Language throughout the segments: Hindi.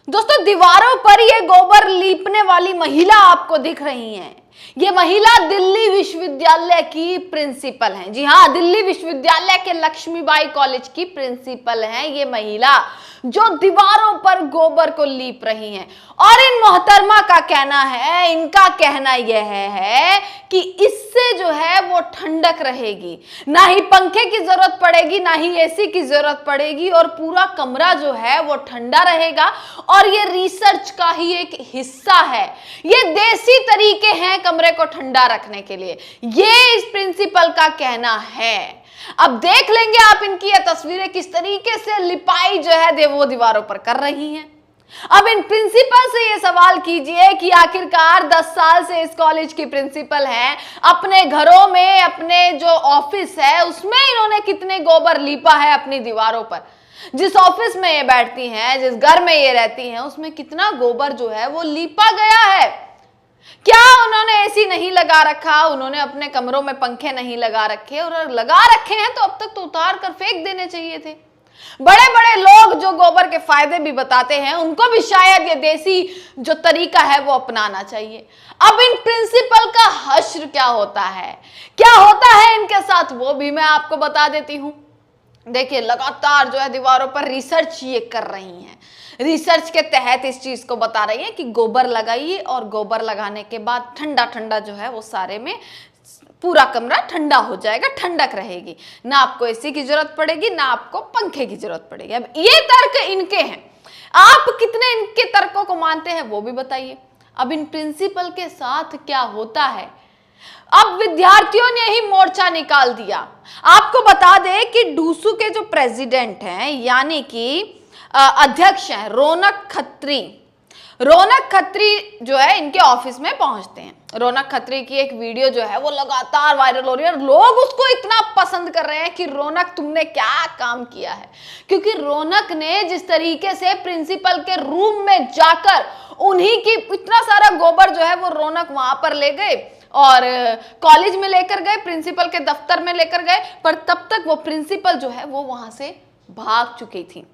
दोस्तों, दीवारों पर ये गोबर लीपने वाली महिला आपको दिख रही हैं। ये महिला दिल्ली विश्वविद्यालय की प्रिंसिपल हैं। जी हां, दिल्ली विश्वविद्यालय के लक्ष्मीबाई कॉलेज की प्रिंसिपल हैं ये महिला, जो दीवारों पर गोबर को लीप रही हैं। और इन मोहतरमा का कहना है, इनका कहना यह है कि इससे जो है वो ठंडक रहेगी, ना ही पंखे की जरूरत पड़ेगी, ना ही एसी की जरूरत पड़ेगी, और पूरा कमरा जो है वो ठंडा रहेगा। और ये रिसर्च का ही एक हिस्सा है। ये देसी तरीके हैं कमरे को ठंडा रखने के लिए, ये इस प्रिंसिपल का कहना है। अब देख लेंगे आप इनकी ये तस्वीरें किस तरीके से लिपाई जो है वो दीवारों पर कर रही हैं। अब इन प्रिंसिपल से ये सवाल कीजिए कि आखिरकार 10 साल से इस कॉलेज की प्रिंसिपल हैं, अपने घरों में, अपने जो ऑफिस है उसमें इन्होंने कितने गोबर लीपा है अपनी दीवारों पर। जिस ऑफिस में ये बैठती हैं, जिस घर में ये रहती हैं, उसमें कितना गोबर जो है वो लीपा गया है। क्या उन्होंने एसी नहीं लगा रखा, उन्होंने अपने कमरों में पंखे नहीं लगा रखे, और लगा रखे हैं तो अब तक तो उतार कर फेंक देने चाहिए थे। बड़े बड़े लोग जो गोबर के फायदे भी बताते हैं, उनको भी शायद ये देसी जो तरीका है वो अपनाना चाहिए। अब इन प्रिंसिपल का हश्र क्या होता है, क्या होता है इनके साथ, वो भी मैं आपको बता देती हूं। देखिए, लगातार जो है दीवारों पर रिसर्च ये कर रही हैं। रिसर्च के तहत इस चीज को बता रही है कि गोबर लगाइए, और गोबर लगाने के बाद ठंडा ठंडा जो है वो सारे में पूरा कमरा ठंडा हो जाएगा, ठंडक रहेगी, ना आपको एसी की जरूरत पड़ेगी, ना आपको पंखे की जरूरत पड़ेगी। अब ये तर्क इनके हैं, आप कितने इनके तर्कों को मानते हैं वो भी बताइए। अब इन प्रिंसिपल के साथ क्या होता है, अब विद्यार्थियों ने ही मोर्चा निकाल दिया। आपको बता दें कि डूसू के जो प्रेसिडेंट हैं, यानी कि अध्यक्ष हैं रौनक खत्री, रौनक खत्री जो है इनके ऑफिस में पहुंचते हैं। रौनक खत्री की एक वीडियो जो है वो लगातार वायरल हो रही है, और लोग उसको इतना पसंद कर रहे हैं कि रौनक तुमने क्या काम किया है। क्योंकि रौनक ने जिस तरीके से प्रिंसिपल के रूम में जाकर उन्हीं की इतना सारा गोबर जो है वो रौनक वहां पर ले गए और कॉलेज में लेकर गए, प्रिंसिपल के दफ्तर में लेकर गए, पर तब तक वो प्रिंसिपल जो है वो वहां से भाग चुकी थी।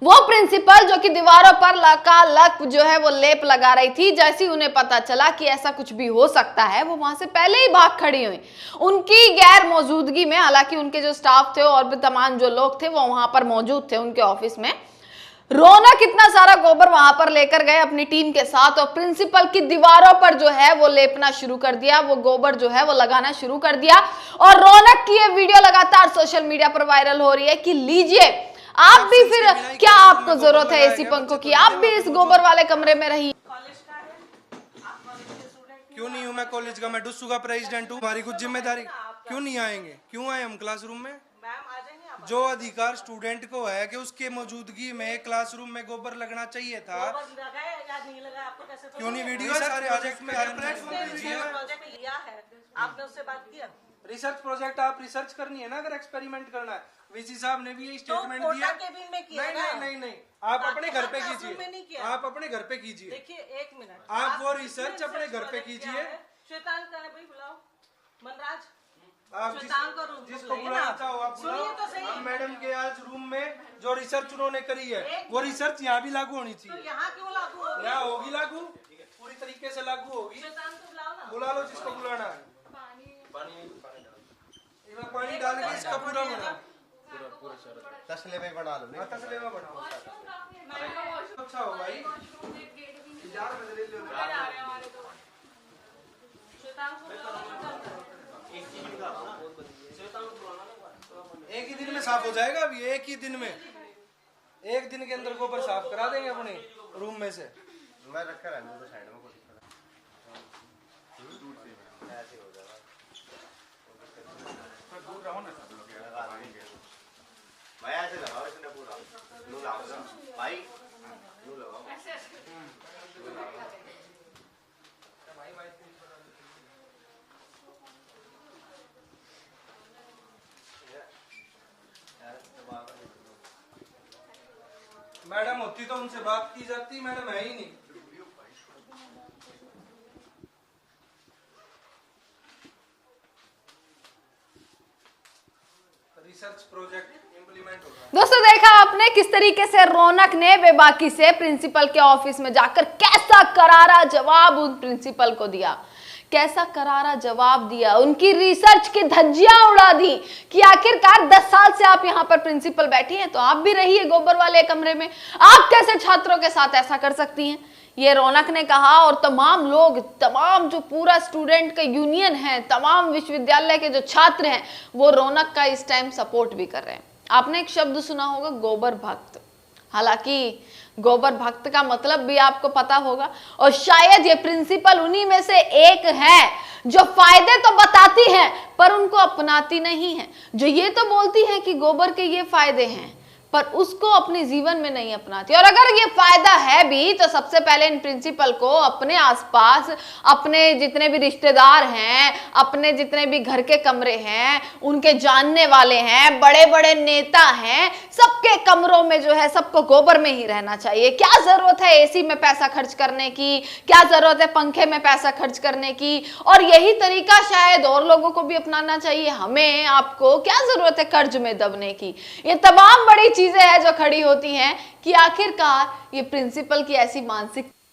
वो प्रिंसिपल जो कि दीवारों पर लकालक जो है वो लेप लगा रही थी, जैसे उन्हें पता चला कि ऐसा कुछ भी हो सकता है, वो वहां से पहले ही भाग खड़ी हुई। उनकी गैर मौजूदगी में, हालांकि उनके जो स्टाफ थे और भी तमाम जो लोग थे वो वहां पर मौजूद थे उनके ऑफिस में, रौनक इतना सारा गोबर वहां पर लेकर गए अपनी टीम के साथ, और प्रिंसिपल की दीवारों पर जो है वो लेपना शुरू कर दिया, वो गोबर जो है वो लगाना शुरू कर दिया। और रौनक की ये वीडियो लगातार सोशल मीडिया पर वायरल हो रही है कि लीजिए आप भी, फिर क्या आपको जरूरत है एसी पंखों की, आप भी इस गोबर वाले कमरे में रहिए। क्यों नहीं हूँ मैं कॉलेज का, मैं डुस्सू का प्रेसिडेंट हूँ। हमारी कुछ जिम्मेदारी, क्यों नहीं आएंगे, क्यों आए हम क्लासरूम में। जो अधिकार स्टूडेंट को है कि उसके मौजूदगी में क्लासरूम में गोबर लगना चाहिए था, क्यों नहीं वीडियो सारे प्रोजेक्ट में हर प्लेटफॉर्म कीजिए। आपने उससे बात किया, रिसर्च प्रोजेक्ट आप रिसर्च करनी है ना, अगर एक्सपेरिमेंट करना है। वीसी साहब ने भी स्टेटमेंट दिया। नहीं, आप अपने घर पे कीजिए, आप अपने घर पे कीजिए। देखिए एक मिनट, आप वो रिसर्च अपने घर पे कीजिए। श्वेतांक का है भाई, बुलाओ मनराज, आप जिसको बुलाना चाहो आप बुलाओ। तो सही। मैडम के आज रूम में जो रिसर्च उन्होंने करी है वो रिसर्च यहाँ भी लागू होनी चाहिए। तो यहाँ क्यों लागू होगी? यहाँ होगी लागू, पूरी तरीके से लागू होगी। श्वेतांक को बुलाओ ना, बुला लो जिसको बुलाना है। पानी डाल के इसका पूरा बना, तसले में बना लो। तसले में बनाओ। अच्छा हो भाई, एक ही दिन में साफ हो जाएगा। अभी एक ही दिन में, एक दिन के अंदर गोबर साफ करा देंगे अपने रूम में से। मैं रखा रहने दो साइड में, कुछ ऐसे हो जाएगा। दूर रहो ना सब लोग, भाई ऐसे लगाओ, इसने पूरा लो लगाओ भाई, लो लगाओ ऐसे ऐसे। मैडम होती तो उनसे बात की जाती, मैडम है ही नहीं। रिसर्च प्रोजेक्ट दोस्तों देखा आपने किस तरीके से रौनक ने बेबाकी से प्रिंसिपल के ऑफिस में जाकर कैसा करारा जवाब उन प्रिंसिपल को दिया, कैसा करारा जवाब दिया, उनकी रिसर्च की धज्जियां उड़ा दी कि आखिरकार 10 साल से आप यहाँ पर प्रिंसिपल बैठी हैं तो आप भी रहिए गोबर वाले कमरे में, आप कैसे छात्रों के साथ ऐसा कर सकती हैं, ये रौनक ने कहा। और तमाम लोग, तमाम जो पूरा स्टूडेंट का यूनियन है, तमाम विश्वविद्यालय के जो छात्र हैं वो रौनक का इस टाइम सपोर्ट भी कर रहे हैं। आपने एक शब्द सुना होगा, गोबर भक्त। हालांकि गोबर भक्त का मतलब भी आपको पता होगा और शायद ये प्रिंसिपल उन्हीं में से एक है जो फायदे तो बताती है पर उनको अपनाती नहीं है, जो ये तो बोलती है कि गोबर के ये फायदे हैं पर उसको अपने जीवन में नहीं अपनाती। और अगर ये फायदा है भी तो सबसे पहले इन प्रिंसिपल को अपने आसपास, अपने जितने भी रिश्तेदार हैं, अपने जितने भी घर के कमरे हैं, उनके जानने वाले हैं, बड़े बड़े नेता हैं, सबके कमरों में जो है सबको गोबर में ही रहना चाहिए। क्या जरूरत है एसी में पैसा खर्च करने की, क्या जरूरत है पंखे में पैसा खर्च करने की। और यही तरीका शायद और लोगों को भी अपनाना चाहिए, हमें, आपको क्या जरूरत है कर्ज में दबने की। ये तमाम बड़ी चीजें हैं जो खड़ी होती हैं कि आखिरकार ये प्रिंसिपल की ऐसी मानसिकता